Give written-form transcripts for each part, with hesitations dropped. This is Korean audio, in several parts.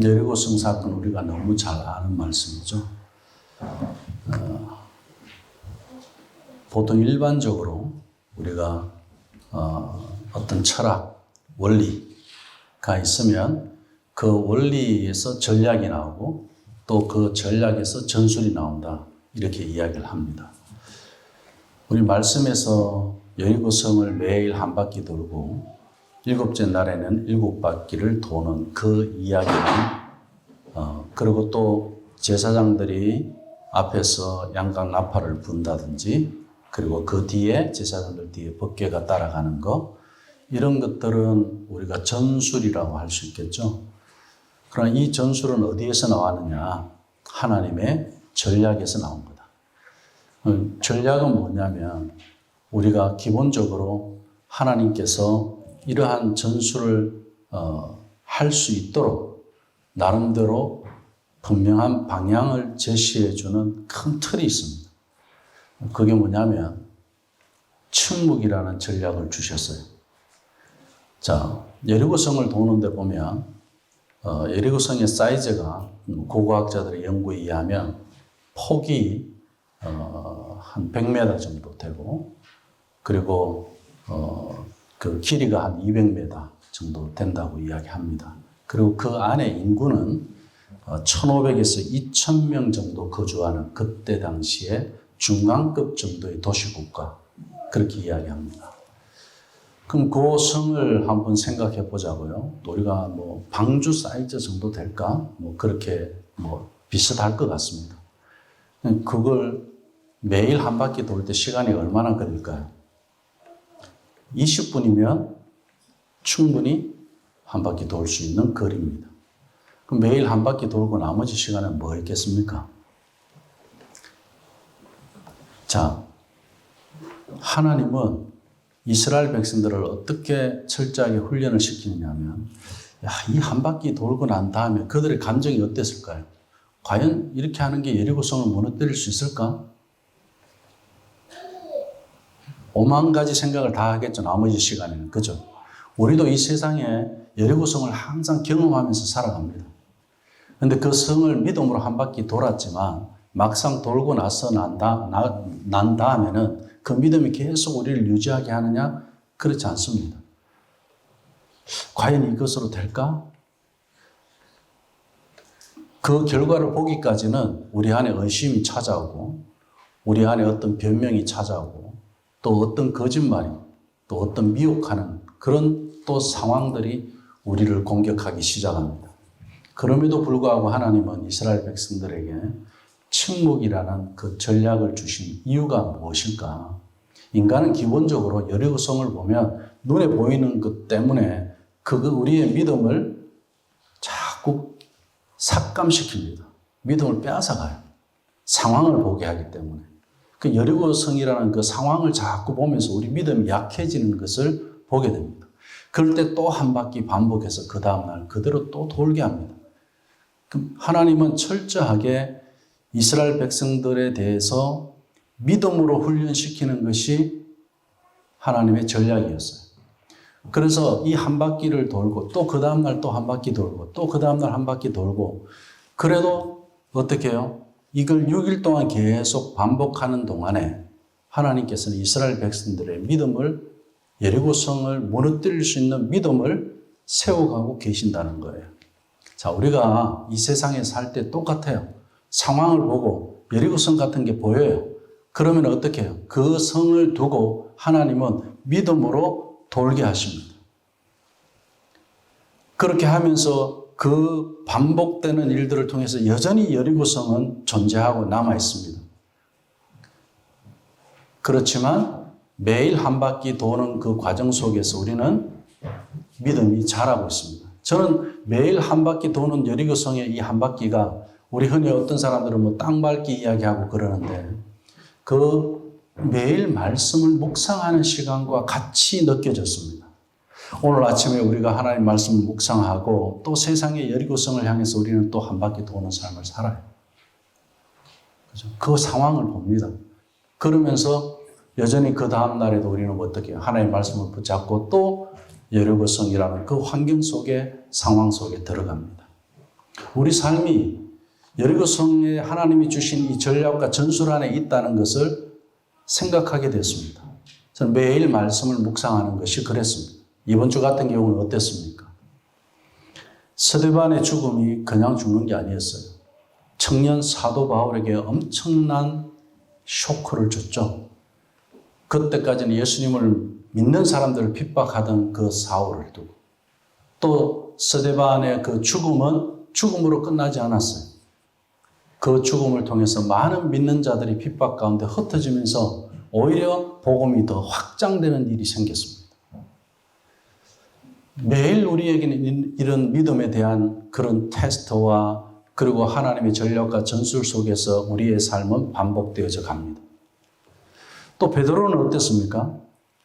여리고성 사건 우리가 너무 잘 아는 말씀이죠. 보통 일반적으로 우리가 어떤 철학, 원리가 있으면 그 원리에서 전략이 나오고 또 그 전략에서 전술이 나온다, 이렇게 이야기를 합니다. 우리 말씀에서 여리고성을 매일 한 바퀴 돌고 일곱째 날에는 7바퀴를 도는 그 이야기는 그리고 또 제사장들이 앞에서 양각 나팔을 분다든지, 그리고 그 뒤에 제사장들 뒤에 법궤가 따라가는 거, 이런 것들은 우리가 전술이라고 할 수 있겠죠. 그러나 이 전술은 어디에서 나왔느냐? 하나님의 전략에서 나온 거다. 전략은 뭐냐면 우리가 기본적으로 하나님께서 이러한 전술을 할 수 있도록 나름대로 분명한 방향을 제시해 주는 큰 틀이 있습니다. 그게 뭐냐면 침묵이라는 전략을 주셨어요. 자, 여리고성을 도는데 보면 여리고성의 사이즈가 고고학자들의 연구에 의하면 폭이 한 100m 정도 되고, 그리고 그 길이가 한 200m 정도 된다고 이야기합니다. 그리고 그 안에 인구는 1,500에서 2,000명 정도 거주하는 그때 당시에 중간급 정도의 도시국가, 그렇게 이야기합니다. 그럼 그 성을 한번 생각해 보자고요. 우리가 뭐 방주 사이즈 정도 될까? 뭐 그렇게 뭐 비슷할 것 같습니다. 그걸 매일 한 바퀴 돌 때 시간이 얼마나 걸릴까요? 20분이면 충분히 한 바퀴 돌 수 있는 거리입니다. 그럼 매일 한 바퀴 돌고 나머지 시간은 뭐 있겠습니까? 자, 하나님은 이스라엘 백성들을 어떻게 철저하게 훈련을 시키느냐면, 이 한 바퀴 돌고 난 다음에 그들의 감정이 어땠을까요? 과연 이렇게 하는 게 여리고성을 무너뜨릴 수 있을까? 5만 가지 생각을 다 하겠죠, 나머지 시간에는. 그죠? 우리도 이 세상에 여리고성을 항상 경험하면서 살아갑니다. 그런데 그 성을 믿음으로 한 바퀴 돌았지만 막상 돌고 나서 난 다음에는 그 믿음이 계속 우리를 유지하게 하느냐? 그렇지 않습니다. 과연 이것으로 될까? 그 결과를 보기까지는 우리 안에 의심이 찾아오고, 우리 안에 어떤 변명이 찾아오고, 또 어떤 거짓말이, 또 어떤 미혹하는 그런 또 상황들이 우리를 공격하기 시작합니다. 그럼에도 불구하고 하나님은 이스라엘 백성들에게 침묵이라는 그 전략을 주신 이유가 무엇일까? 인간은 기본적으로 여리고성을 보면 눈에 보이는 것 때문에 우리의 믿음을 자꾸 삭감시킵니다. 믿음을 빼앗아가요. 상황을 보게 하기 때문에. 그 여리고성이라는 그 상황을 자꾸 보면서 우리 믿음이 약해지는 것을 보게 됩니다. 그럴 때 또 한 바퀴 반복해서 그 다음날 그대로 또 돌게 합니다. 그럼 하나님은 철저하게 이스라엘 백성들에 대해서 믿음으로 훈련시키는 것이 하나님의 전략이었어요. 그래서 이 한 바퀴를 돌고 또 그 다음날 또 한 바퀴 돌고 또 그 다음날 한 바퀴 돌고, 그래도 어떻게 해요? 이걸 6일 동안 계속 반복하는 동안에 하나님께서는 이스라엘 백성들의 믿음을, 여리고성을 무너뜨릴 수 있는 믿음을 세워가고 계신다는 거예요. 자, 우리가 이 세상에 살 때 똑같아요. 상황을 보고 여리고성 같은 게 보여요. 그러면 어떻게 해요? 그 성을 두고 하나님은 믿음으로 돌게 하십니다. 그렇게 하면서 그 반복되는 일들을 통해서 여전히 여리고성은 존재하고 남아 있습니다. 그렇지만 매일 한 바퀴 도는 그 과정 속에서 우리는 믿음이 자라고 있습니다. 저는 매일 한 바퀴 도는 여리고성의 이 한 바퀴가, 우리 흔히 어떤 사람들은 뭐 땅 밟기 이야기하고 그러는데, 그 매일 말씀을 묵상하는 시간과 같이 느껴졌습니다. 오늘 아침에 우리가 하나님 말씀을 묵상하고 또 세상의 여리고성을 향해서 우리는 또 한 바퀴 도는 삶을 살아요. 그죠? 그 상황을 봅니다. 그러면서 여전히 그 다음 날에도 우리는 어떻게 해요? 하나님의 말씀을 붙잡고 또 여리고성이라는 그 환경 속에, 상황 속에 들어갑니다. 우리 삶이 여리고성에 하나님이 주신 이 전략과 전술 안에 있다는 것을 생각하게 됐습니다. 저는 매일 말씀을 묵상하는 것이 그랬습니다. 이번 주 같은 경우는 어땠습니까? 스데반의 죽음이 그냥 죽는 게 아니었어요. 청년 사도 바울에게 엄청난 쇼크를 줬죠. 그때까지는 예수님을 믿는 사람들을 핍박하던 그 사울을 두고, 또 스데반의 그 죽음은 죽음으로 끝나지 않았어요. 그 죽음을 통해서 많은 믿는 자들이 핍박 가운데 흩어지면서 오히려 복음이 더 확장되는 일이 생겼습니다. 매일 우리에게는 이런 믿음에 대한 그런 테스트와 그리고 하나님의 전략과 전술 속에서 우리의 삶은 반복되어져 갑니다. 또 베드로는 어땠습니까?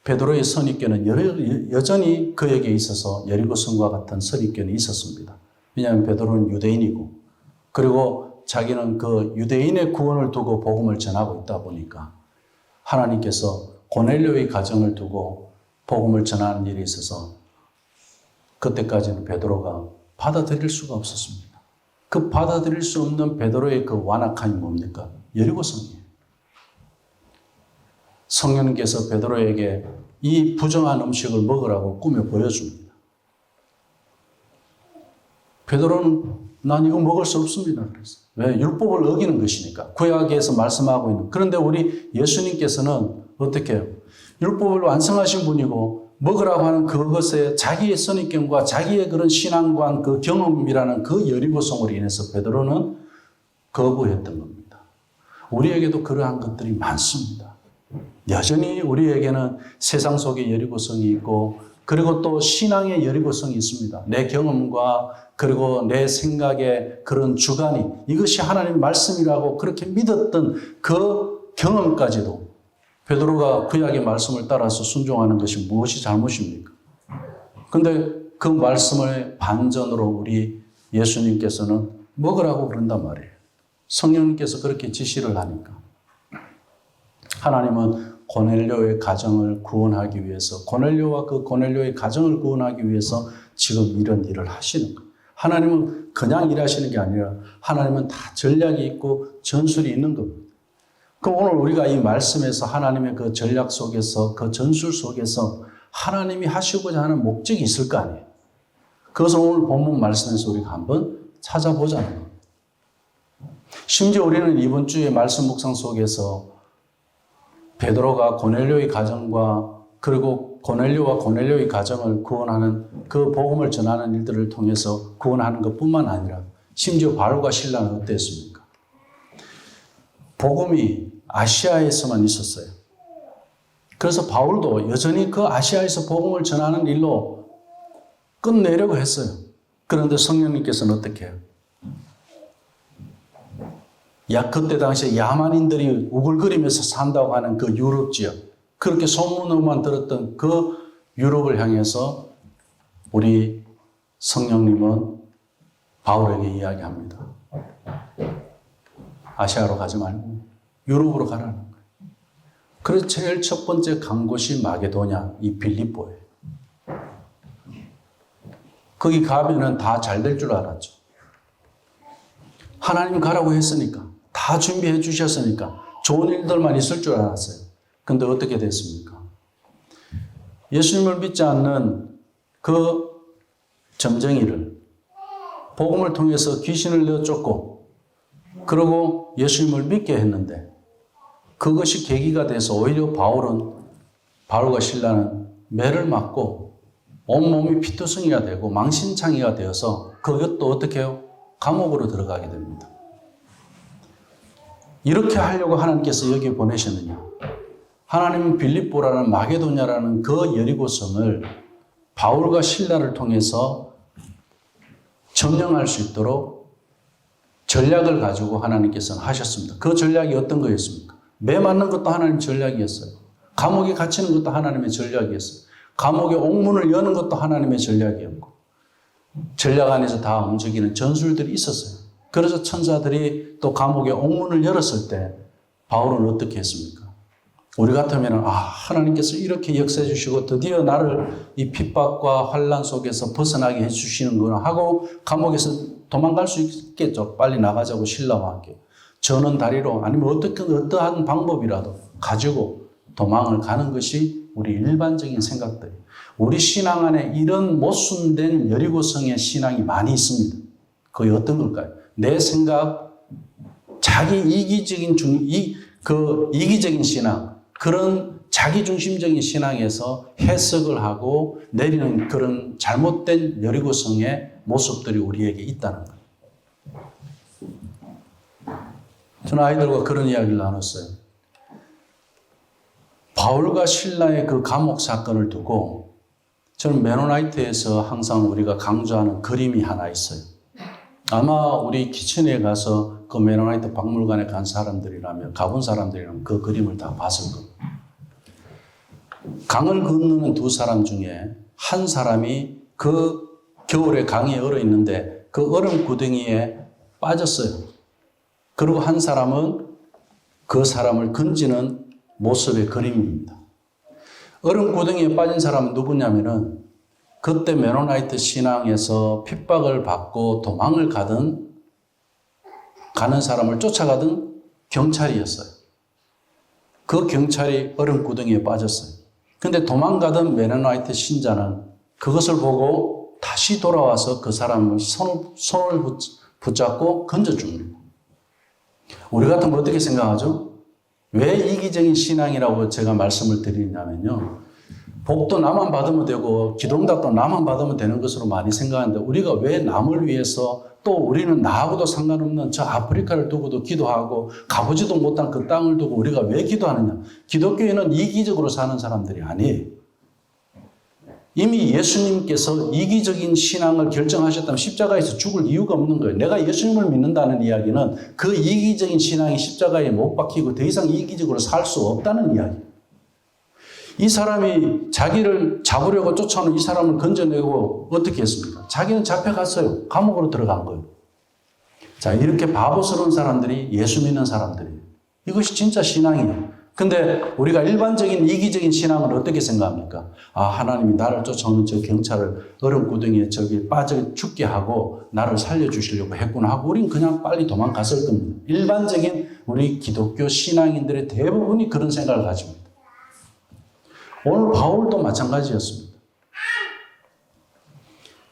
베드로의 선입견은 여전히 그에게 있어서 여리고성과 같은 선입견이 있었습니다. 왜냐하면 베드로는 유대인이고, 그리고 자기는 그 유대인의 구원을 두고 복음을 전하고 있다 보니까 하나님께서 고넬료의 가정을 두고 복음을 전하는 일이 있어서 그때까지는 베드로가 받아들일 수가 없었습니다. 그 받아들일 수 없는 베드로의 그 완악함이 뭡니까? 여리고성이에요. 성령님께서 베드로에게 이 부정한 음식을 먹으라고 꾸며 보여줍니다. 베드로는 난 이거 먹을 수 없습니다. 그래서. 왜? 율법을 어기는 것이니까. 구약에서 말씀하고 있는. 그런데 우리 예수님께서는 어떻게 해요? 율법을 완성하신 분이고 먹으라고 하는 그것에 자기의 선입견과 자기의 그런 신앙관, 그 경험이라는 그 여리고성으로 인해서 베드로는 거부했던 겁니다. 우리에게도 그러한 것들이 많습니다. 여전히 우리에게는 세상 속에 여리고성이 있고, 그리고 또 신앙의 여리고성이 있습니다. 내 경험과 그리고 내 생각의 그런 주관이 이것이 하나님의 말씀이라고 그렇게 믿었던 그 경험까지도 베드로가 구약의 말씀을 따라서 순종하는 것이 무엇이 잘못입니까? 그런데 그 말씀을 반전으로 우리 예수님께서는 먹으라고 그런단 말이에요. 성령님께서 그렇게 지시를 하니까. 하나님은 고넬료의 가정을 구원하기 위해서, 고넬료와 그 고넬료의 가정을 구원하기 위해서 지금 이런 일을 하시는 거예요. 하나님은 그냥 일하시는 게 아니라 하나님은 다 전략이 있고 전술이 있는 겁니다. 그럼 오늘 우리가 이 말씀에서 하나님의 그 전략 속에서, 그 전술 속에서 하나님이 하시고자 하는 목적이 있을 거 아니에요. 그것을 오늘 본문 말씀에서 우리가 한번 찾아보자는 겁니다. 심지어 우리는 이번 주에 말씀 묵상 속에서 베드로가 고넬료의 가정과 그리고 고넬료와 고넬료의 가정을 구원하는 그 복음을 전하는 일들을 통해서 구원하는 것뿐만 아니라 심지어 바울과 실라는 어땠습니까? 복음이 아시아에서만 있었어요. 그래서 바울도 여전히 그 아시아에서 복음을 전하는 일로 끝내려고 했어요. 그런데 성령님께서는 어떻게 해요? 그때 당시에 야만인들이 우글거리면서 산다고 하는 그 유럽 지역, 그렇게 소문으로만 들었던 그 유럽을 향해서 우리 성령님은 바울에게 이야기합니다. 아시아로 가지 말고 유럽으로 가라는 거예요. 그래서 제일 첫 번째 간 곳이 마게도냐, 이 빌립보예요. 거기 가면은 다 잘 될 줄 알았죠. 하나님 가라고 했으니까, 다 준비해 주셨으니까 좋은 일들만 있을 줄 알았어요. 근데 어떻게 됐습니까? 예수님을 믿지 않는 그 점쟁이를 복음을 통해서 귀신을 내쫓고 그리고 예수님을 믿게 했는데 그것이 계기가 돼서 오히려 바울과 실라는 매를 맞고 온몸이 피투성이가 되고 망신창이가 되어서 그것도 어떻게 해요? 감옥으로 들어가게 됩니다. 이렇게 하려고 하나님께서 여기 보내셨느냐? 하나님은 빌립보라는 마게도냐라는 그 여리고성을 바울과 실라를 통해서 점령할 수 있도록 전략을 가지고 하나님께서는 하셨습니다. 그 전략이 어떤 거였습니까? 매 맞는 것도 하나님 전략이었어요. 감옥에 갇히는 것도 하나님의 전략이었어요. 감옥에 옥문을 여는 것도 하나님의 전략이었고 전략 안에서 다 움직이는 전술들이 있었어요. 그래서 천사들이 또 감옥에 옥문을 열었을 때 바울은 어떻게 했습니까? 우리 같으면 하나님께서 이렇게 역사해 주시고 드디어 나를 이 핍박과 환난 속에서 벗어나게 해주시는구나 하고 감옥에서 도망갈 수 있겠죠. 빨리 나가자고 신라와 함께. 저는 다리로 아니면 어떠한 방법이라도 가지고 도망을 가는 것이 우리 일반적인 생각들. 우리 신앙 안에 이런 모순된 여리고성의 신앙이 많이 있습니다. 그게 어떤 걸까요? 내 생각, 자기 이기적인 이기적인 신앙, 그런 자기중심적인 신앙에서 해석을 하고 내리는 그런 잘못된 여리고성의 모습들이 우리에게 있다는 거예요. 저는 아이들과 그런 이야기를 나눴어요. 바울과 신라의 그 감옥 사건을 두고 저는 메노나이트에서 항상 우리가 강조하는 그림이 하나 있어요. 아마 우리 키친에 가서 그 메노나이트 박물관에 가본 사람들이라면 그 그림을 다 봤을 겁니다. 강을 건너는 두 사람 중에 한 사람이 그 겨울에 강에 얼어 있는데 그 얼음 구덩이에 빠졌어요. 그리고 한 사람은 그 사람을 건지는 모습의 그림입니다. 얼음 구덩이에 빠진 사람은 누구냐면은 그때 메노나이트 신앙에서 핍박을 받고 도망을 가는 사람을 쫓아가던 경찰이었어요. 그 경찰이 얼음 구덩이에 빠졌어요. 근데 도망가던 메노나이트 신자는 그것을 보고 다시 돌아와서 그 사람을 손을 붙잡고 건져줍니다. 우리 같으면 어떻게 생각하죠? 왜 이기적인 신앙이라고 제가 말씀을 드리냐면요. 복도 나만 받으면 되고 기도응답도 나만 받으면 되는 것으로 많이 생각하는데 우리가 왜 남을 위해서 또 우리는 나하고도 상관없는 저 아프리카를 두고도 기도하고 가보지도 못한 그 땅을 두고 우리가 왜 기도하느냐. 기독교인은 이기적으로 사는 사람들이 아니에요. 이미 예수님께서 이기적인 신앙을 결정하셨다면 십자가에서 죽을 이유가 없는 거예요. 내가 예수님을 믿는다는 이야기는 그 이기적인 신앙이 십자가에 못 박히고 더 이상 이기적으로 살 수 없다는 이야기예요. 이 사람이 자기를 잡으려고 쫓아오는 이 사람을 건져내고 어떻게 했습니까? 자기는 잡혀갔어요. 감옥으로 들어간 거예요. 자, 이렇게 바보스러운 사람들이 예수 믿는 사람들이에요. 이것이 진짜 신앙이에요. 근데 우리가 일반적인 이기적인 신앙을 어떻게 생각합니까? 하나님이 나를 쫓아오는 저 경찰을 얼음 구덩이에 저기 빠져 죽게 하고 나를 살려주시려고 했구나 하고 우린 그냥 빨리 도망갔을 겁니다. 일반적인 우리 기독교 신앙인들의 대부분이 그런 생각을 가집니다. 오늘 바울도 마찬가지였습니다.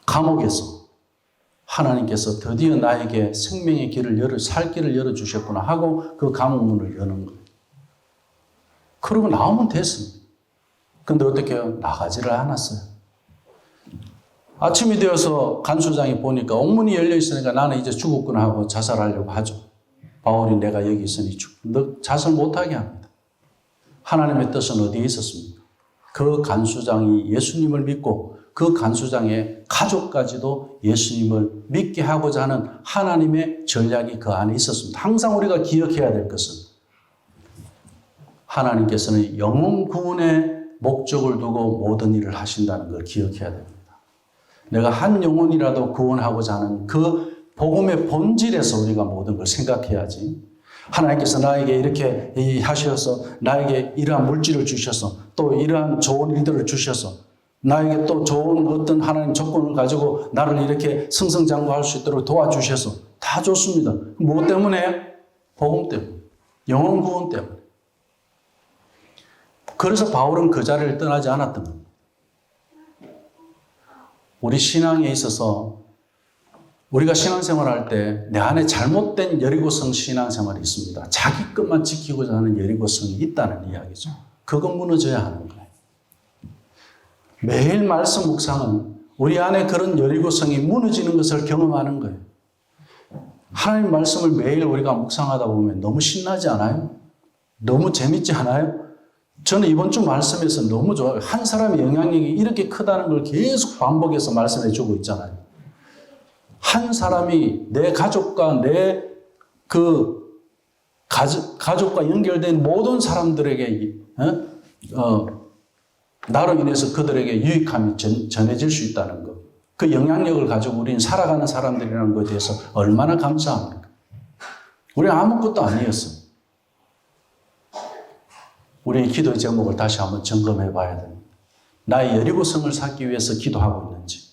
감옥에서 하나님께서 드디어 나에게 생명의 길을 살 길을 열어주셨구나 하고 그 감옥 문을 여는 거예요. 그러고 나오면 됐습니다. 근데 어떻게 해요? 나가지를 않았어요. 아침이 되어서 간수장이 보니까 옥문이 열려 있으니까 나는 이제 죽었구나 하고 자살하려고 하죠. 바울이 내가 여기 있으니 너 자살 못하게 합니다. 하나님의 뜻은 어디에 있었습니까? 그 간수장이 예수님을 믿고 그 간수장의 가족까지도 예수님을 믿게 하고자 하는 하나님의 전략이 그 안에 있었습니다. 항상 우리가 기억해야 될 것은 하나님께서는 영혼 구원의 목적을 두고 모든 일을 하신다는 걸 기억해야 됩니다. 내가 한 영혼이라도 구원하고자 하는 그 복음의 본질에서 우리가 모든 걸 생각해야지. 하나님께서 나에게 이렇게 하셔서 나에게 이러한 물질을 주셔서 또 이러한 좋은 일들을 주셔서 나에게 또 좋은 어떤 하나님 조건을 가지고 나를 이렇게 승승장구할 수 있도록 도와주셔서 다 좋습니다. 뭐 때문에? 복음 때문에. 영혼 구원 때문에. 그래서 바울은 그 자리를 떠나지 않았던 겁니다. 우리 신앙에 있어서 우리가 신앙생활할 때 내 안에 잘못된 여리고성 신앙생활이 있습니다. 자기 것만 지키고자 하는 여리고성이 있다는 이야기죠. 그건 무너져야 하는 거예요. 매일 말씀 묵상은 우리 안에 그런 여리고성이 무너지는 것을 경험하는 거예요. 하나님 말씀을 매일 우리가 묵상하다 보면 너무 신나지 않아요? 너무 재밌지 않아요? 저는 이번 주 말씀에서 너무 좋아요. 한 사람의 영향력이 이렇게 크다는 걸 계속 반복해서 말씀해 주고 있잖아요. 한 사람이 내 가족과 내 가족과 연결된 모든 사람들에게 나로 인해서 그들에게 유익함이 전해질 수 있다는 것. 그 영향력을 가지고 우리는 살아가는 사람들이라는 것에 대해서 얼마나 감사합니까? 우리는 아무것도 아니었어요. 우리의 기도의 제목을 다시 한번 점검해 봐야 됩니다. 나의 여리고성을 쌓기 위해서 기도하고 있는지,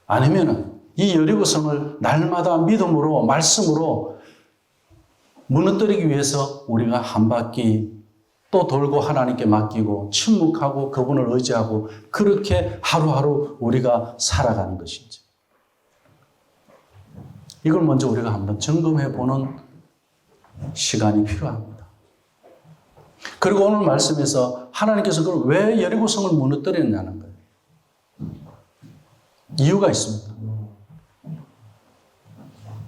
아니면은 이 여리고성을 날마다 믿음으로, 말씀으로 무너뜨리기 위해서 우리가 한 바퀴 또 돌고 하나님께 맡기고 침묵하고 그분을 의지하고 그렇게 하루하루 우리가 살아가는 것인지, 이걸 먼저 우리가 한번 점검해 보는 시간이 필요합니다. 그리고 오늘 말씀에서 하나님께서 그걸 왜 여리고성을 무너뜨렸냐는 거예요. 이유가 있습니다.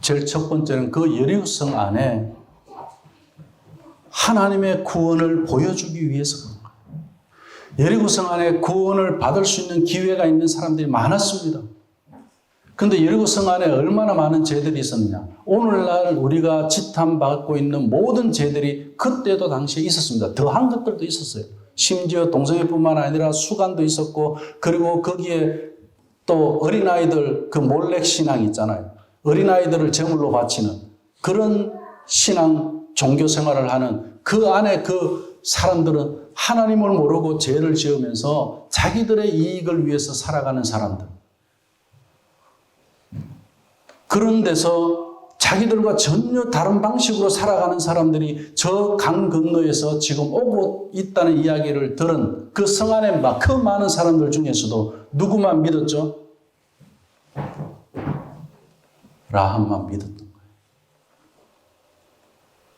제일 첫 번째는 그 여리고성 안에 하나님의 구원을 보여주기 위해서 그런 거예요. 여리고성 안에 구원을 받을 수 있는 기회가 있는 사람들이 많았습니다. 그런데 여리고성 안에 얼마나 많은 죄들이 있었느냐. 오늘날 우리가 지탄받고 있는 모든 죄들이 그때도 당시에 있었습니다. 더한 것들도 있었어요. 심지어 동성애뿐만 아니라 수간도 있었고, 그리고 거기에 또 어린아이들 그 몰렉 신앙 있잖아요. 어린아이들을 제물로 바치는 그런 신앙 종교 생활을 하는 그 안에 그 사람들은 하나님을 모르고 죄를 지으면서 자기들의 이익을 위해서 살아가는 사람들. 그런 데서 자기들과 전혀 다른 방식으로 살아가는 사람들이 저 강 건너에서 지금 오고 있다는 이야기를 들은 그 성 안에 그 많은 사람들 중에서도 누구만 믿었죠? 라합만 믿었던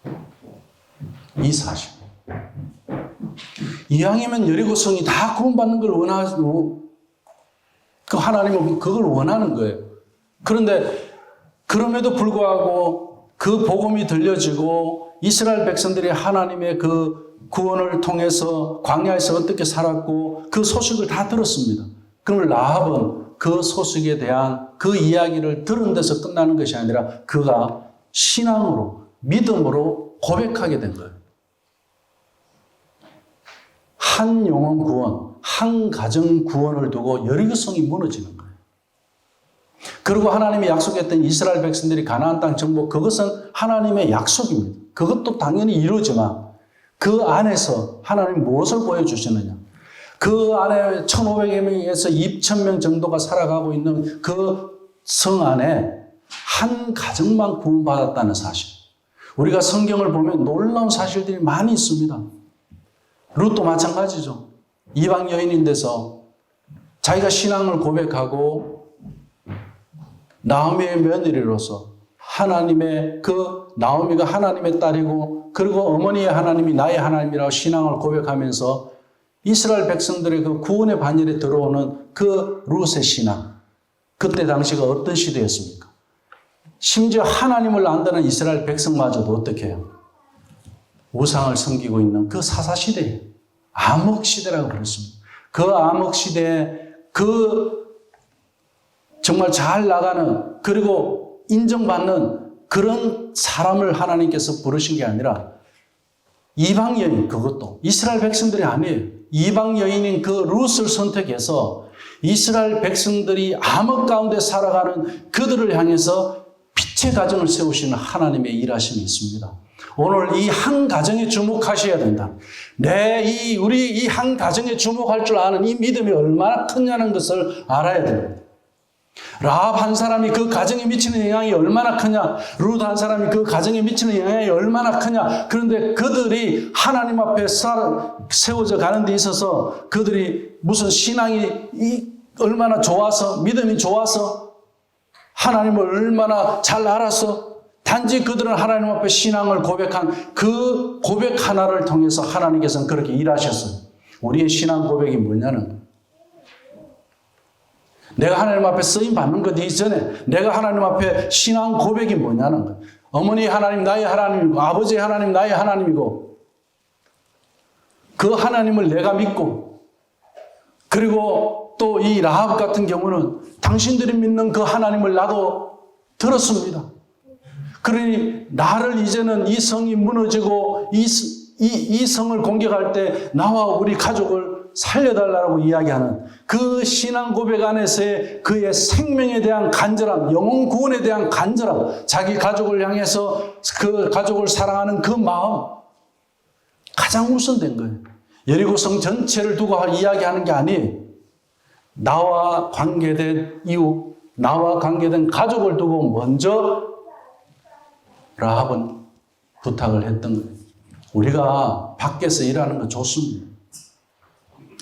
거예요. 이 사실. 이왕이면 여리고성이 다 구원받는 걸 원하고, 그 하나님은 그걸 원하는 거예요. 그런데 그럼에도 불구하고 그 복음이 들려지고 이스라엘 백성들이 하나님의 그 구원을 통해서 광야에서 어떻게 살았고 그 소식을 다 들었습니다. 그럼 라합은 그 소식에 대한 그 이야기를 들은 데서 끝나는 것이 아니라 그가 신앙으로, 믿음으로 고백하게 된 거예요. 한 영혼 구원, 한 가정 구원을 두고 여리고성이 무너지는 거예요. 그리고 하나님이 약속했던 이스라엘 백성들이 가나안 땅 정복, 그것은 하나님의 약속입니다. 그것도 당연히 이루어지만 그 안에서 하나님이 무엇을 보여주시느냐. 그 안에 1,500명에서 2,000명 정도가 살아가고 있는 그 성 안에 한 가정만 구원받았다는 사실. 우리가 성경을 보면 놀라운 사실들이 많이 있습니다. 룻도 마찬가지죠. 이방 여인인데서 자기가 신앙을 고백하고 나오미의 며느리로서 하나님의 나오미가 하나님의 딸이고, 그리고 어머니의 하나님이 나의 하나님이라고 신앙을 고백하면서 이스라엘 백성들의 그 구원의 반열에 들어오는 그 룻의 신앙. 그때 당시가 어떤 시대였습니까? 심지어 하나님을 안다는 이스라엘 백성마저도 어떻게 해요? 우상을 섬기고 있는 그 사사시대예요. 암흑시대라고 그랬습니다. 그 암흑시대에 정말 잘 나가는, 그리고 인정받는 그런 사람을 하나님께서 부르신 게 아니라 이방 여인, 그것도 이스라엘 백성들이 아니에요. 이방 여인인 그 룻을 선택해서 이스라엘 백성들이 암흑 가운데 살아가는 그들을 향해서 빛의 가정을 세우시는 하나님의 일하심이 있습니다. 오늘 이 한 가정에 주목하셔야 된다. 우리 이 한 가정에 주목할 줄 아는 이 믿음이 얼마나 크냐는 것을 알아야 됩니다. 라합 한 사람이 그 가정에 미치는 영향이 얼마나 크냐, 룻 한 사람이 그 가정에 미치는 영향이 얼마나 크냐. 그런데 그들이 하나님 앞에 세워져 가는 데 있어서 그들이 무슨 신앙이 얼마나 좋아서, 믿음이 좋아서, 하나님을 얼마나 잘 알아서, 단지 그들은 하나님 앞에 신앙을 고백한 그 고백 하나를 통해서 하나님께서는 그렇게 일하셨어요. 우리의 신앙 고백이 뭐냐는 거예요. 내가 하나님 앞에 쓰임 받는 것 이전에 내가 하나님 앞에 신앙 고백이 뭐냐는 거예요. 어머니 하나님 나의 하나님이고, 아버지 하나님 나의 하나님이고, 그 하나님을 내가 믿고, 그리고 또 이 라합 같은 경우는 당신들이 믿는 그 하나님을 나도 들었습니다. 그러니 나를 이제는 이 성이 무너지고 이 성을 공격할 때 나와 우리 가족을 살려달라고 이야기하는 그 신앙 고백 안에서의 그의 생명에 대한 간절함, 영혼 구원에 대한 간절함, 자기 가족을 향해서 그 가족을 사랑하는 그 마음, 가장 우선된 거예요. 여리고성 전체를 두고 이야기하는 게 아니에요. 나와 관계된 이웃, 나와 관계된 가족을 두고 먼저 라합은 부탁을 했던 거예요. 우리가 밖에서 일하는 거 좋습니다.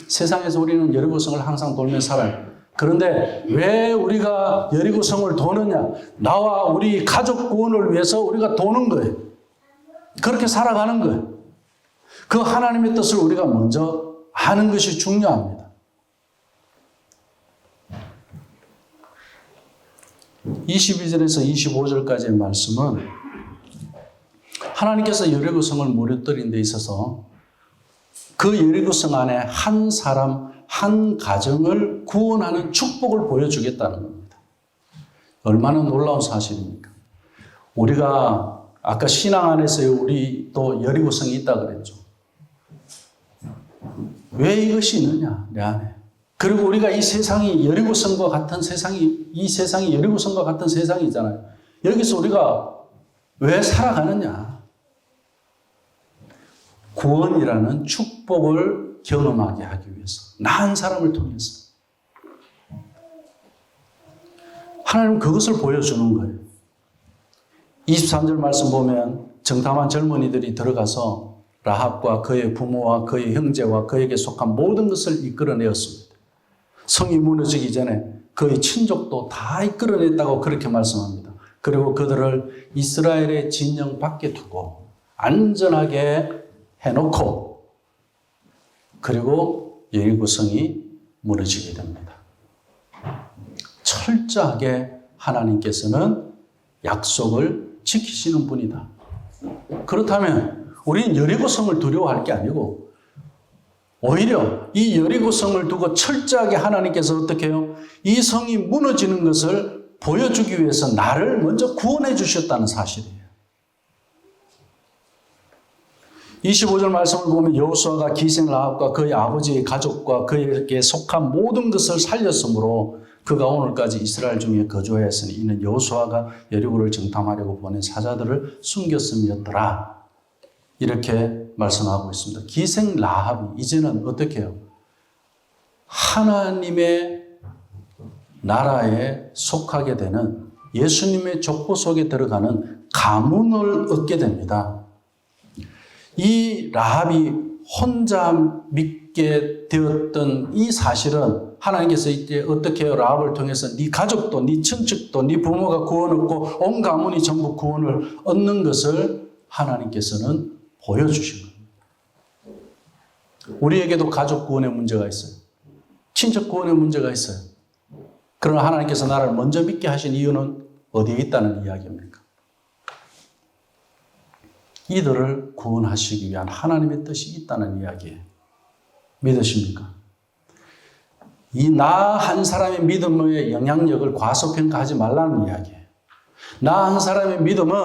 세상에서 우리는 여리고성을 항상 돌면서 살아요. 그런데 왜 우리가 여리고성을 도느냐? 나와 우리 가족 구원을 위해서 우리가 도는 거예요. 그렇게 살아가는 거예요. 그 하나님의 뜻을 우리가 먼저 아는 것이 중요합니다. 22절에서 25절까지의 말씀은 하나님께서 여리고성을 무너뜨린 데 있어서 그 여리고성 안에 한 사람, 한 가정을 구원하는 축복을 보여주겠다는 겁니다. 얼마나 놀라운 사실입니까? 우리가 아까 신앙 안에서 우리 또 여리고성이 있다 그랬죠. 왜 이것이 있느냐, 내 안에. 그리고 우리가 이 세상이 여리고성과 같은 이 세상이 여리고성과 같은 세상이잖아요. 여기서 우리가 왜 살아가느냐? 구원이라는 축복을 경험하게 하기 위해서. 나 한 사람을 통해서. 하나님은 그것을 보여주는 거예요. 23절 말씀 보면 정탐한 젊은이들이 들어가서 라합과 그의 부모와 그의 형제와 그에게 속한 모든 것을 이끌어내었습니다. 성이 무너지기 전에 그의 친족도 다 이끌어냈다고 그렇게 말씀합니다. 그리고 그들을 이스라엘의 진영 밖에 두고 안전하게 해놓고 그리고 여리고성이 무너지게 됩니다. 철저하게 하나님께서는 약속을 지키시는 분이다. 그렇다면 우리는 여리고성을 두려워할 게 아니고 오히려 이 여리고성을 두고 철저하게 하나님께서 어떻게 해요? 이 성이 무너지는 것을 보여주기 위해서 나를 먼저 구원해 주셨다는 사실이에요. 25절 말씀을 보면 여호수아가 기생 라합과 그의 아버지의 가족과 그에게 속한 모든 것을 살렸으므로 그가 오늘까지 이스라엘 중에 거주하였으니 이는 여호수아가 여리고를 정탐하려고 보낸 사자들을 숨겼음이었더라. 이렇게 말씀하고 있습니다. 기생 라합이 이제는 어떻게 해요? 하나님의 나라에 속하게 되는 예수님의 족보 속에 들어가는 가문을 얻게 됩니다. 이 라합이 혼자 믿게 되었던 이 사실은 하나님께서 이제 어떻게 해요? 라합을 통해서 네 가족도 네 친척도 네 부모가 구원 얻고 온 가문이 전부 구원을 얻는 것을 하나님께서는 보여주신 겁니다. 우리에게도 가족 구원의 문제가 있어요. 친척 구원의 문제가 있어요. 그러나 하나님께서 나를 먼저 믿게 하신 이유는 어디에 있다는 이야기입니까? 이들을 구원하시기 위한 하나님의 뜻이 있다는 이야기예요. 믿으십니까? 이 나 한 사람의 믿음의 영향력을 과소평가하지 말라는 이야기예요. 나 한 사람의 믿음은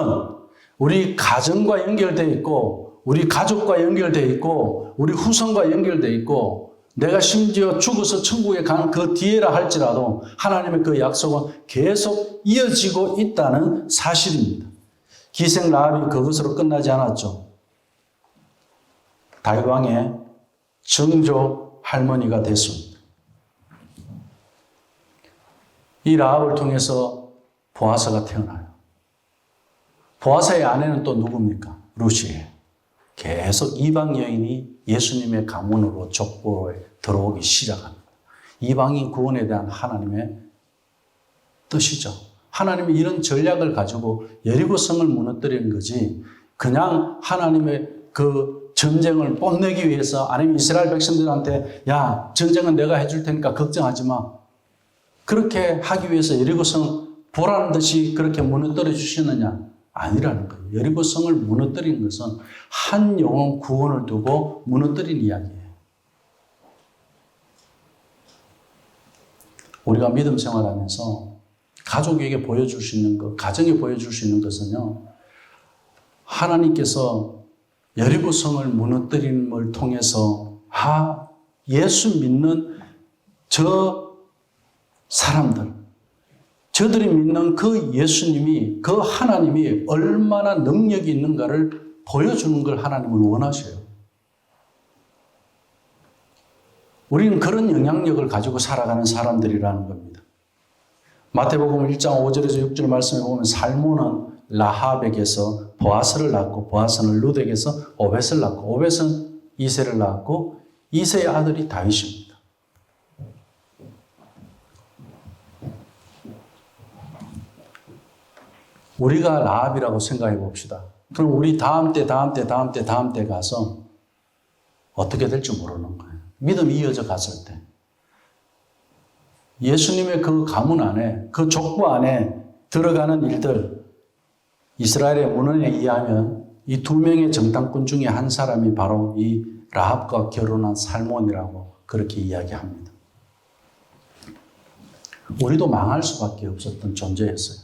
우리 가정과 연결되어 있고 우리 가족과 연결되어 있고 우리 후손과 연결되어 있고 내가 심지어 죽어서 천국에 간 그 뒤에라 할지라도 하나님의 그 약속은 계속 이어지고 있다는 사실입니다. 기생 라합이 그것으로 끝나지 않았죠. 다윗 왕의 정조 할머니가 됐습니다. 이 라합을 통해서 보아스가 태어나요. 보아스의 아내는 또 누굽니까? 룻이에요. 계속 이방 여인이 예수님의 가문으로 족보에 들어오기 시작합니다. 이방인 구원에 대한 하나님의 뜻이죠. 하나님이 이런 전략을 가지고 여리고성을 무너뜨리는 거지 그냥 하나님의 그 전쟁을 뽐내기 위해서 아니면 이스라엘 백성들한테 야 전쟁은 내가 해줄 테니까 걱정하지 마. 그렇게 하기 위해서 여리고성 보라는 듯이 그렇게 무너뜨려 주시느냐? 아니라는 거예요. 여리고성을 무너뜨린 것은 한 영혼 구원을 두고 무너뜨린 이야기예요. 우리가 믿음 생활하면서 가족에게 보여줄 수 있는 것, 가정에 보여줄 수 있는 것은요, 하나님께서 여리고성을 무너뜨림을 통해서 예수 믿는 저 사람들, 저들이 믿는 그 예수님이, 그 하나님이 얼마나 능력이 있는가를 보여주는 걸 하나님은 원하셔요. 우리는 그런 영향력을 가지고 살아가는 사람들이라는 겁니다. 마태복음 1장 5절에서 6절 말씀에 보면 살몬은 라합에게서 보아스를 낳고 보아스는 룻에게서 오벳을 낳고 오벳은 이새를 낳았고 이새의 아들이 다윗입니다. 우리가 라합이라고 생각해 봅시다. 그럼 우리 다음 때 가서 어떻게 될지 모르는 거예요. 믿음이 이어져 갔을 때. 예수님의 그 가문 안에, 그 족보 안에 들어가는 일들, 이스라엘의 문헌에 의하면 이 두 명의 정탐꾼 중에 한 사람이 바로 이 라합과 결혼한 살몬이라고 그렇게 이야기합니다. 우리도 망할 수밖에 없었던 존재였어요.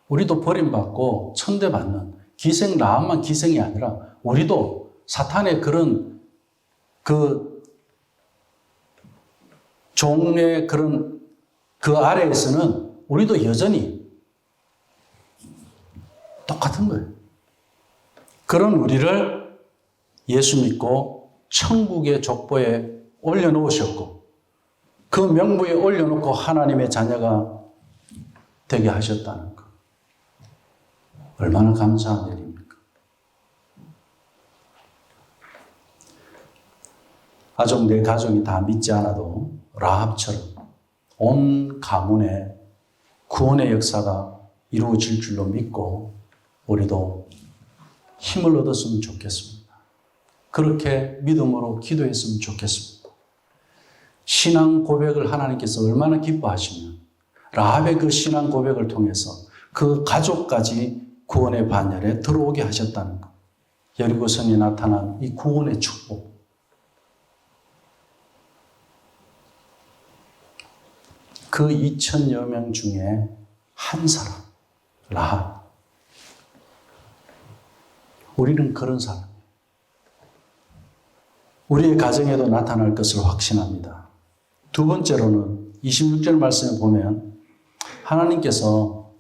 우리도 버림받고 천대받는 기생, 라합만 기생이 아니라 우리도 사탄의 그런 그 종의 그런 그 아래에서는 우리도 여전히 똑같은 거예요. 그런 우리를 예수 믿고 천국의 족보에 올려놓으셨고 그 명부에 올려놓고 하나님의 자녀가 되게 하셨다는 것. 얼마나 감사한 일입니까? 아직 내 가족이 다 믿지 않아도 라합처럼 온 가문에 구원의 역사가 이루어질 줄로 믿고 우리도 힘을 얻었으면 좋겠습니다. 그렇게 믿음으로 기도했으면 좋겠습니다. 신앙 고백을 하나님께서 얼마나 기뻐하시면 라합의 그 신앙 고백을 통해서 그 가족까지 구원의 반열에 들어오게 하셨다는 것. 여리고성에 나타난 이 구원의 축복. 그 2,000여 명 중에 한 사람, 라합. 우리는 그런 사람이에요. 우리의 가정에도 나타날 것을 확신합니다. 두 번째로는 26절 말씀에 보면 하나님께서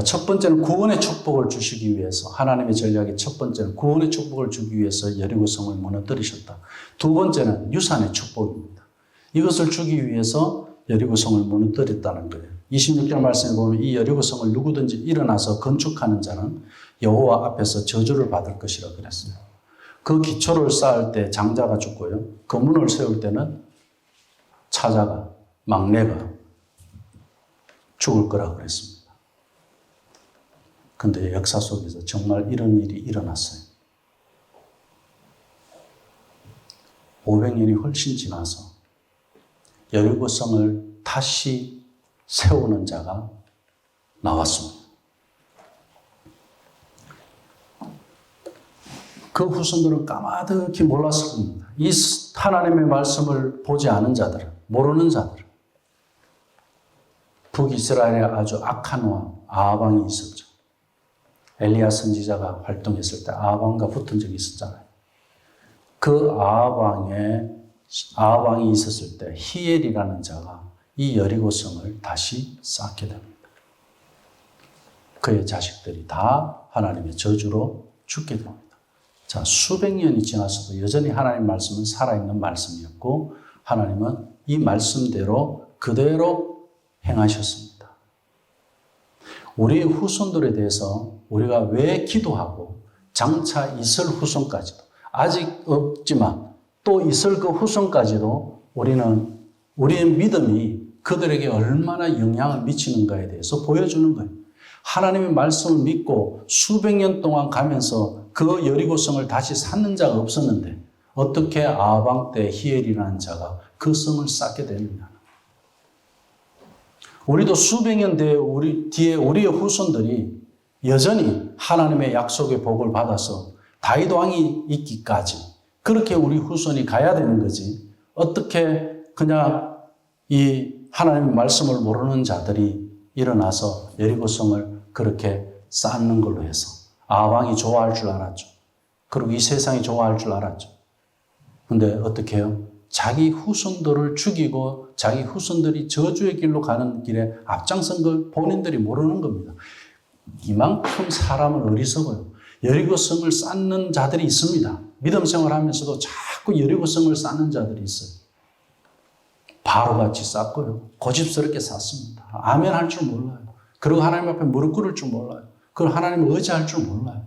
첫 번째는 구원의 축복을 주시기 위해서 하나님의 전략의 첫 번째는 구원의 축복을 주기 위해서 여리고성을 무너뜨리셨다. 두 번째는 유산의 축복입니다. 이것을 주기 위해서 여리고성을 무너뜨렸다는 거예요. 26절 말씀에 보면 이 여리고성을 누구든지 일어나서 건축하는 자는 여호와 앞에서 저주를 받을 것이라 그랬어요. 그 기초를 쌓을 때 장자가 죽고요. 그 문을 세울 때는 차자가, 막내가 죽을 거라 그랬습니다. 그런데 역사 속에서 정말 이런 일이 일어났어요. 500년이 훨씬 지나서 여리고성을 다시 세우는 자가 나왔습니다. 그 후손들은 까마득히 몰랐을 겁니다. 이 하나님의 말씀을 보지 않은 자들은, 모르는 자들은 북이스라엘에 아주 악한 왕 아합 왕이 있었죠. 엘리야 선지자가 활동했을 때 아합 왕과 붙은 적이 있었잖아요. 그 아합 왕이 있었을 때 히엘이라는 자가 이 여리고성을 다시 쌓게 됩니다. 그의 자식들이 다 하나님의 저주로 죽게 됩니다. 자, 수백 년이 지나서도 여전히 하나님 말씀은 살아있는 말씀이었고 하나님은 이 말씀대로 그대로 행하셨습니다. 우리의 후손들에 대해서 우리가 왜 기도하고 장차 있을 후손까지도 아직 없지만 또 있을 그 후손까지도 우리의 믿음이 그들에게 얼마나 영향을 미치는가에 대해서 보여주는 거예요. 하나님의 말씀을 믿고 수백 년 동안 가면서 그 여리고성을 다시 쌓는 자가 없었는데 어떻게 아합 왕 때 히엘이라는 자가 그 성을 쌓게 되느냐. 우리도 수백 년 뒤에 우리의 후손들이 여전히 하나님의 약속의 복을 받아서 다윗 왕이 있기까지 그렇게 우리 후손이 가야 되는 거지. 어떻게 그냥 이 하나님의 말씀을 모르는 자들이 일어나서 여리고성을 그렇게 쌓는 걸로 해서 아합 왕이 좋아할 줄 알았죠. 그리고 이 세상이 좋아할 줄 알았죠. 근데 어떻게 해요? 자기 후손들을 죽이고 자기 후손들이 저주의 길로 가는 길에 앞장선 걸 본인들이 모르는 겁니다. 이만큼 사람은 어리석어요. 여리고성을 쌓는 자들이 있습니다. 믿음 생활하면서도 자꾸 여리고성을 쌓는 자들이 있어요. 바로같이 쌌고요. 고집스럽게 쌌습니다. 아멘 할 줄 몰라요. 그리고 하나님 앞에 무릎 꿇을 줄 몰라요. 그리고 하나님을 의지할 줄 몰라요.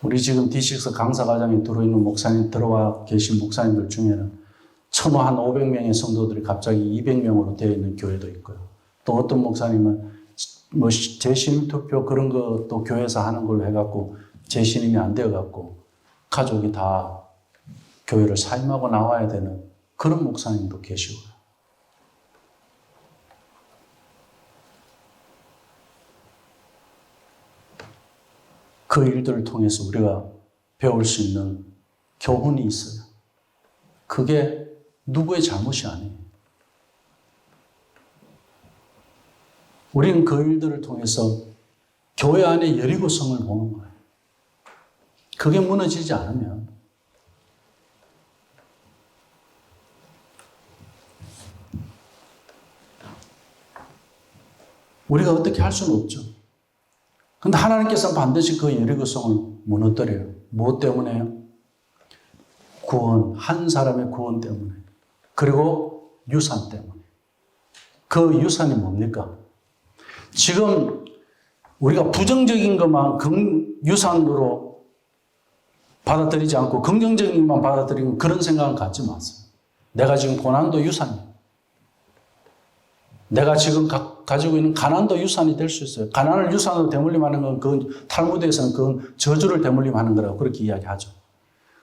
우리 지금 D6 강사과정에 들어있는 목사님, 들어와 계신 목사님들 중에는 처음 한 500명의 성도들이 갑자기 200명으로 되어 있는 교회도 있고요. 또 어떤 목사님은 뭐 재신임 투표 그런 것도 교회에서 하는 걸로 해갖고 재신임이 안 되어갖고 가족이 다 교회를 사임하고 나와야 되는 그런 목사님도 계시고요. 그 일들을 통해서 우리가 배울 수 있는 교훈이 있어요. 그게 누구의 잘못이 아니에요. 우리는 그 일들을 통해서 교회 안에 여리고성을 보는 거예요. 그게 무너지지 않으면 우리가 어떻게 할 수는 없죠. 그런데 하나님께서는 반드시 그 여리고성을 무너뜨려요. 무엇 때문에요? 구원, 한 사람의 구원 때문에. 그리고 유산 때문에. 그 유산이 뭡니까? 지금 우리가 부정적인 것만 유산으로 받아들이지 않고 긍정적인 것만 받아들이는 그런 생각은 갖지 마세요. 내가 지금 고난도 유산이에요. 내가 지금 가지고 있는 가난도 유산이 될 수 있어요. 가난을 유산으로 대물림하는 건 그건 탈무드에서는 그건 저주를 대물림하는 거라고 그렇게 이야기하죠.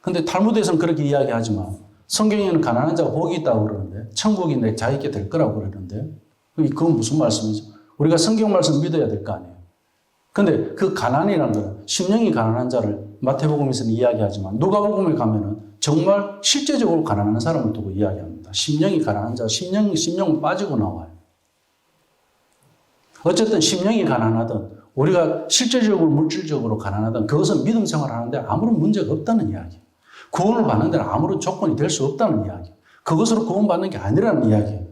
근데 탈무드에서는 그렇게 이야기하지만 성경에는 가난한 자가 복이 있다고 그러는데 천국이 내 자에게 될 거라고 그러는데 그건 무슨 말씀이죠? 우리가 성경 말씀 믿어야 될 거 아니에요. 근데 그 가난이라는 건 심령이 가난한 자를 마태복음에서는 이야기하지만 누가복음에 가면은 정말 실제적으로 가난한 사람을 두고 이야기합니다. 심령이 가난한 자, 심령은 빠지고 나와요. 어쨌든 심령이 가난하든 우리가 실제적으로 물질적으로 가난하든 그것은 믿음 생활하는데 아무런 문제가 없다는 이야기예요. 구원을 받는 데는 아무런 조건이 될 수 없다는 이야기예요. 그것으로 구원받는 게 아니라는 이야기예요.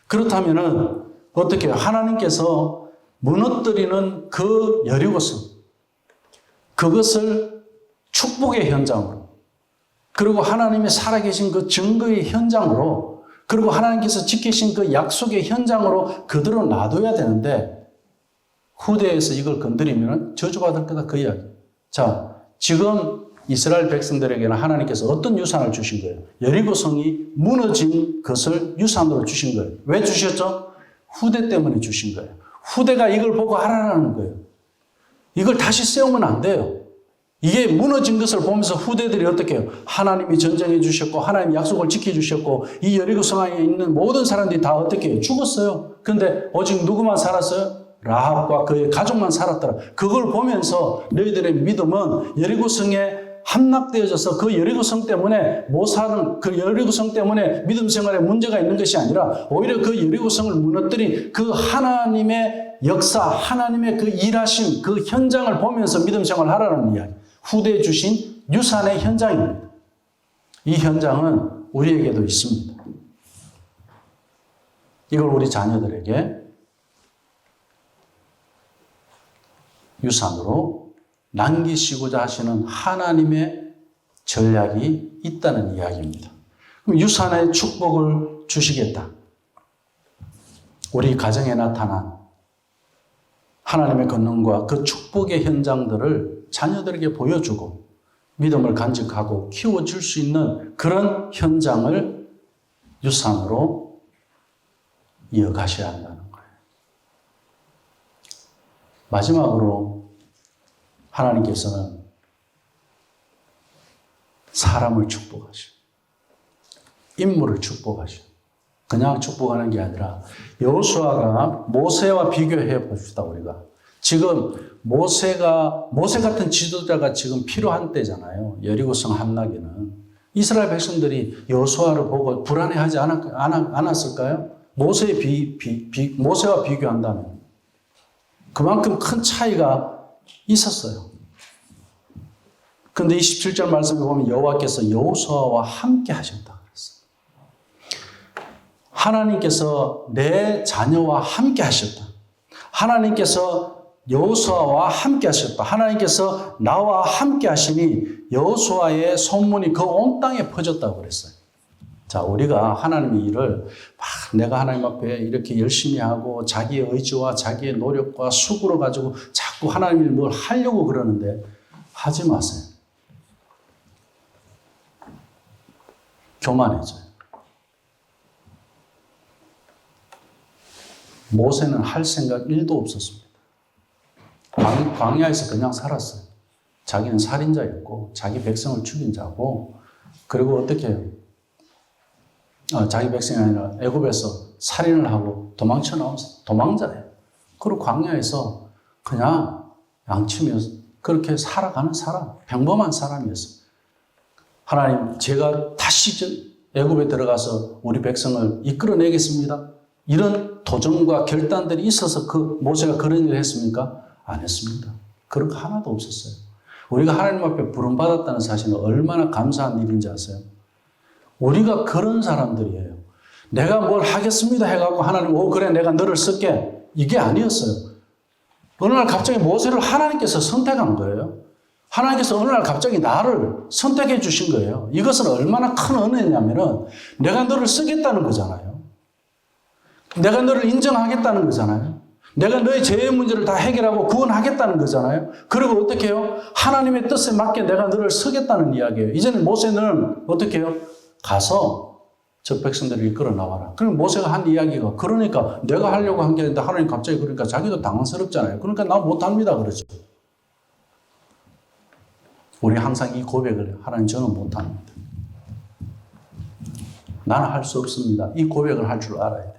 그렇다면은 어떻게 해요? 하나님께서 무너뜨리는 그 여리고성, 그것을 축복의 현장으로, 그리고 하나님의 살아계신 그 증거의 현장으로, 그리고 하나님께서 지키신 그 약속의 현장으로 그대로 놔둬야 되는데 후대에서 이걸 건드리면 저주받을 거다 그 이야기. 자, 지금 이스라엘 백성들에게는 하나님께서 어떤 유산을 주신 거예요? 여리고성이 무너진 것을 유산으로 주신 거예요. 왜 주셨죠? 후대 때문에 주신 거예요. 후대가 이걸 보고 하라는 거예요. 이걸 다시 세우면 안 돼요. 이게 무너진 것을 보면서 후대들이 어떻게 해요? 하나님이 전쟁해 주셨고 하나님이 약속을 지켜주셨고 이 여리고성 안에 있는 모든 사람들이 다 어떻게 해요? 죽었어요. 그런데 오직 누구만 살았어요? 라합과 그의 가족만 살았더라. 그걸 보면서 너희들의 믿음은 여리고성에 함락되어져서 그 여리고성 때문에 못 사는 그 여리고성 때문에 믿음 생활에 문제가 있는 것이 아니라 오히려 그 여리고성을 무너뜨린 그 하나님의 역사, 하나님의 그 일하심, 그 현장을 보면서 믿음 생활을 하라는 이야기. 후대에 주신 유산의 현장입니다. 이 현장은 우리에게도 있습니다. 이걸 우리 자녀들에게 유산으로 남기시고자 하시는 하나님의 전략이 있다는 이야기입니다. 그럼 유산의 축복을 주시겠다. 우리 가정에 나타난 하나님의 권능과 그 축복의 현장들을 자녀들에게 보여주고 믿음을 간직하고 키워줄 수 있는 그런 현장을 유산으로 이어가셔야 한다는 거예요. 마지막으로 하나님께서는 사람을 축복하셔. 인물을 축복하셔. 그냥 축복하는 게 아니라 여호수아가 모세와 비교해 봅시다. 우리가 지금 모세 같은 지도자가 지금 필요한 때잖아요. 여리고성 함락에는 이스라엘 백성들이 여호수아를 보고 불안해하지 않았을까요? 모세와 비교한다면 그만큼 큰 차이가 있었어요. 그런데 27절 말씀에 보면 여호와께서 여호수아와 함께 하셨다 그랬어요. 하나님께서 내 자녀와 함께 하셨다. 하나님께서 여호수아와 함께 하셨다. 하나님께서 나와 함께 하시니 여호수아의 소문이 그 온 땅에 퍼졌다고 그랬어요. 자, 우리가 하나님의 일을 막 내가 하나님 앞에 이렇게 열심히 하고 자기의 의지와 자기의 노력과 수고를 가지고 자꾸 하나님이 뭘 하려고 그러는데 하지 마세요. 교만해져요. 모세는 할 생각 1도 없었습니다. 광야에서 그냥 살았어요. 자기는 살인자였고 자기 백성을 죽인 자고, 그리고 어떻게 해요? 자기 백성이 아니라 애굽에서 살인을 하고 도망쳐 나온 도망자예요. 그리고 광야에서 그냥 양치며 그렇게 살아가는 사람, 평범한 사람이었어요. 하나님, 제가 다시 애굽에 들어가서 우리 백성을 이끌어내겠습니다. 이런 도전과 결단들이 있어서 그 모세가 그런 일을 했습니까? 안 했습니다. 그런 거 하나도 없었어요. 우리가 하나님 앞에 부름받았다는 사실은 얼마나 감사한 일인지 아세요? 우리가 그런 사람들이에요. 내가 뭘 하겠습니다 해갖고 하나님, 그래 내가 너를 쓸게. 이게 아니었어요. 어느 날 갑자기 모세를 하나님께서 선택한 거예요. 하나님께서 어느 날 갑자기 나를 선택해 주신 거예요. 이것은 얼마나 큰 은혜냐면은 내가 너를 쓰겠다는 거잖아요. 내가 너를 인정하겠다는 거잖아요. 내가 너의 죄의 문제를 다 해결하고 구원하겠다는 거잖아요. 그리고 어떻게 해요? 하나님의 뜻에 맞게 내가 너를 쓰겠다는 이야기예요. 이제는 모세는 어떻게 해요? 가서 저 백성들을 이끌어 나와라. 그럼 모세가 한 이야기가, 그러니까 내가 하려고 한 게 아닌데 하나님 갑자기 그러니까 자기도 당황스럽잖아요. 그러니까 나 못합니다 그러죠. 우리 항상 이 고백을, 하나님 저는 못합니다. 나는 할 수 없습니다. 이 고백을 할 줄 알아야 돼요.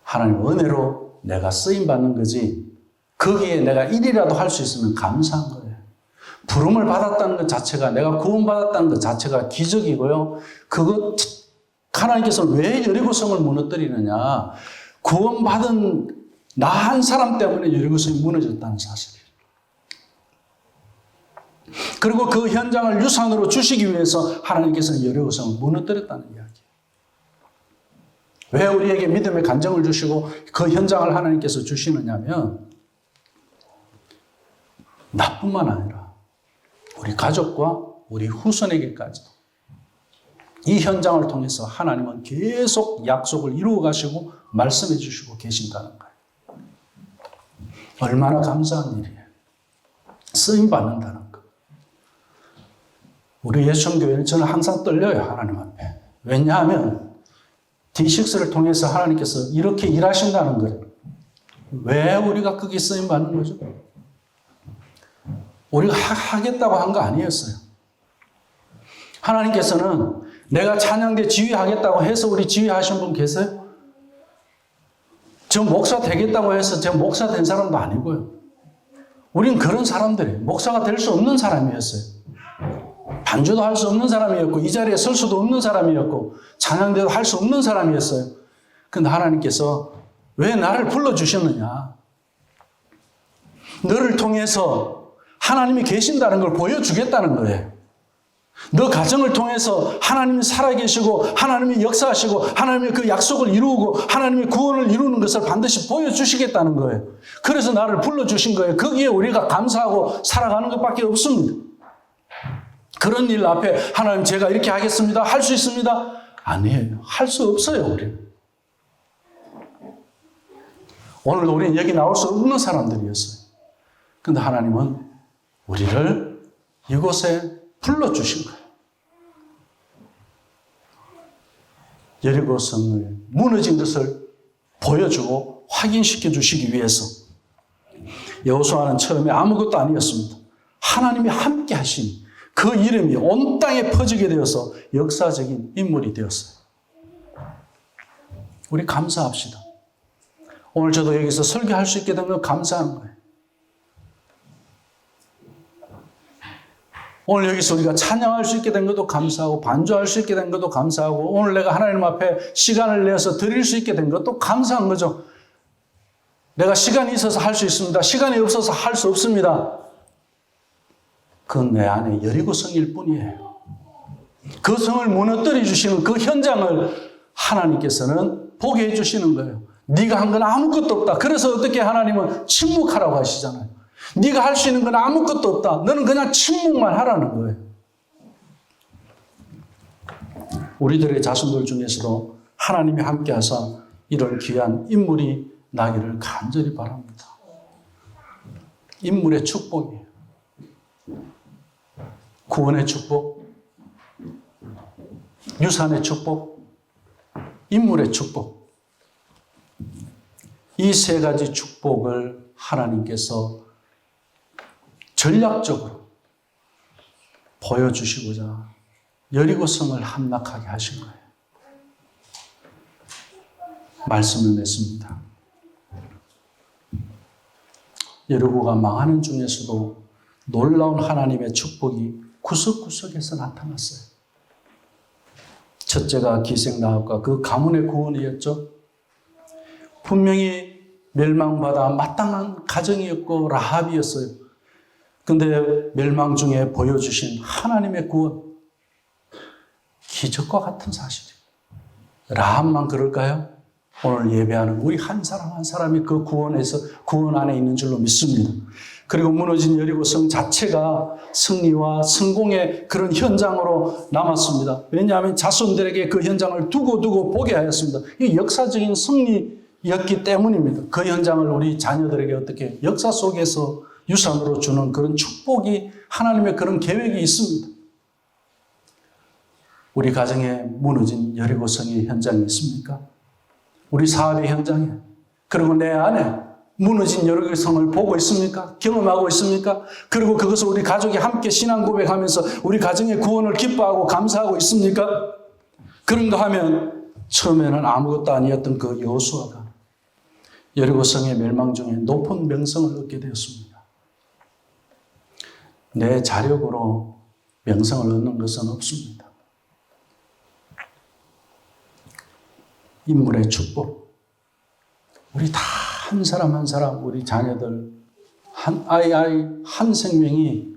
하나님 은혜로 내가 쓰임받는 거지, 거기에 내가 일이라도 할 수 있으면 감사한 거예요. 부름을 받았다는 것 자체가, 내가 구원받았다는 것 자체가 기적이고요. 그것, 하나님께서 왜 여리고성을 무너뜨리느냐. 구원받은 나 한 사람 때문에 여리고성이 무너졌다는 사실이에요. 그리고 그 현장을 유산으로 주시기 위해서 하나님께서 여리고성을 무너뜨렸다는 이야기예요. 왜 우리에게 믿음의 간정을 주시고 그 현장을 하나님께서 주시느냐면, 나뿐만 아니라 우리 가족과 우리 후손에게까지도 이 현장을 통해서 하나님은 계속 약속을 이루어 가시고 말씀해 주시고 계신다는 거예요. 얼마나 감사한 일이에요. 쓰임 받는다는 거. 우리 예수교회는 저는 항상 떨려요, 하나님 앞에. 왜냐하면 D6를 통해서 하나님께서 이렇게 일하신다는 거예요. 왜 우리가 거기 쓰임 받는 거죠? 우리가 하겠다고 한 거 아니었어요. 하나님께서는 내가 찬양대 지휘하겠다고 해서 우리 지휘하신 분 계세요? 저 목사 되겠다고 해서 저 목사 된 사람도 아니고요. 우린 그런 사람들이에요. 목사가 될 수 없는 사람이었어요. 반주도 할 수 없는 사람이었고, 이 자리에 설 수도 없는 사람이었고, 찬양대도 할 수 없는 사람이었어요. 근데 하나님께서 왜 나를 불러주셨느냐? 너를 통해서 하나님이 계신다는 걸 보여주겠다는 거예요. 너 가정을 통해서 하나님이 살아계시고 하나님이 역사하시고 하나님의 그 약속을 이루고 하나님의 구원을 이루는 것을 반드시 보여주시겠다는 거예요. 그래서 나를 불러주신 거예요. 거기에 우리가 감사하고 살아가는 것밖에 없습니다. 그런 일 앞에 하나님 제가 이렇게 하겠습니다. 할 수 있습니다. 아니에요. 할 수 없어요. 우리는. 오늘도 우리는 여기 나올 수 없는 사람들이었어요. 그런데 하나님은 우리를 이곳에 불러주신 거예요. 여리고성을 무너진 것을 보여주고 확인시켜 주시기 위해서. 여호수아는 처음에 아무것도 아니었습니다. 하나님이 함께 하신 그 이름이 온 땅에 퍼지게 되어서 역사적인 인물이 되었어요. 우리 감사합시다. 오늘 저도 여기서 설교할 수 있게 된 건 감사한 거예요. 오늘 여기서 우리가 찬양할 수 있게 된 것도 감사하고 반주할 수 있게 된 것도 감사하고 오늘 내가 하나님 앞에 시간을 내서 드릴 수 있게 된 것도 감사한 거죠. 내가 시간이 있어서 할 수 있습니다. 시간이 없어서 할 수 없습니다. 그건 내 안에 여리고성일 뿐이에요. 그 성을 무너뜨려 주시는 그 현장을 하나님께서는 보게 해주시는 거예요. 네가 한 건 아무것도 없다. 그래서 어떻게 하나님은 침묵하라고 하시잖아요. 네가 할 수 있는 건 아무것도 없다. 너는 그냥 침묵만 하라는 거예요. 우리들의 자손들 중에서도 하나님이 함께 하사 이런 귀한 인물이 나기를 간절히 바랍니다. 인물의 축복이에요. 구원의 축복, 유산의 축복, 인물의 축복. 이 세 가지 축복을 하나님께서 전략적으로 보여주시고자 여리고성을 함락하게 하신 거예요. 말씀을 맺습니다. 여리고가 망하는 중에서도 놀라운 하나님의 축복이 구석구석에서 나타났어요. 첫째가 기생나합과 그 가문의 구원이었죠. 분명히 멸망받아 마땅한 가정이었고 라합이었어요. 근데 멸망 중에 보여주신 하나님의 구원, 기적과 같은 사실이에요. 라합만 그럴까요? 오늘 예배하는 우리 한 사람 한 사람이 그 구원 안에 있는 줄로 믿습니다. 그리고 무너진 여리고성 자체가 승리와 성공의 그런 현장으로 남았습니다. 왜냐하면 자손들에게 그 현장을 두고 보게 하였습니다. 이 역사적인 승리였기 때문입니다. 그 현장을 우리 자녀들에게 어떻게 역사 속에서 유산으로 주는 그런 축복이 하나님의 그런 계획이 있습니다. 우리 가정에 무너진 여리고성의 현장이 있습니까? 우리 사업의 현장에, 그리고 내 안에 무너진 여리고성을 보고 있습니까? 경험하고 있습니까? 그리고 그것을 우리 가족이 함께 신앙 고백하면서 우리 가정의 구원을 기뻐하고 감사하고 있습니까? 그런가 하면 처음에는 아무것도 아니었던 그 여호수아가 여리고성의 멸망 중에 높은 명성을 얻게 되었습니다. 내 자력으로 명성을 얻는 것은 없습니다. 인물의 축복. 우리 다 한 사람 한 사람, 우리 자녀들, 한 아이 한 생명이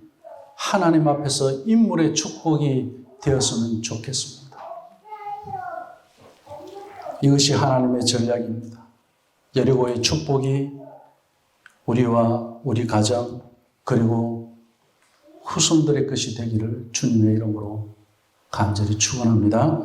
하나님 앞에서 인물의 축복이 되었으면 좋겠습니다. 이것이 하나님의 전략입니다. 여리고의 축복이 우리와 우리 가정 그리고 후손들의 것이 되기를 주님의 이름으로 간절히 축원합니다.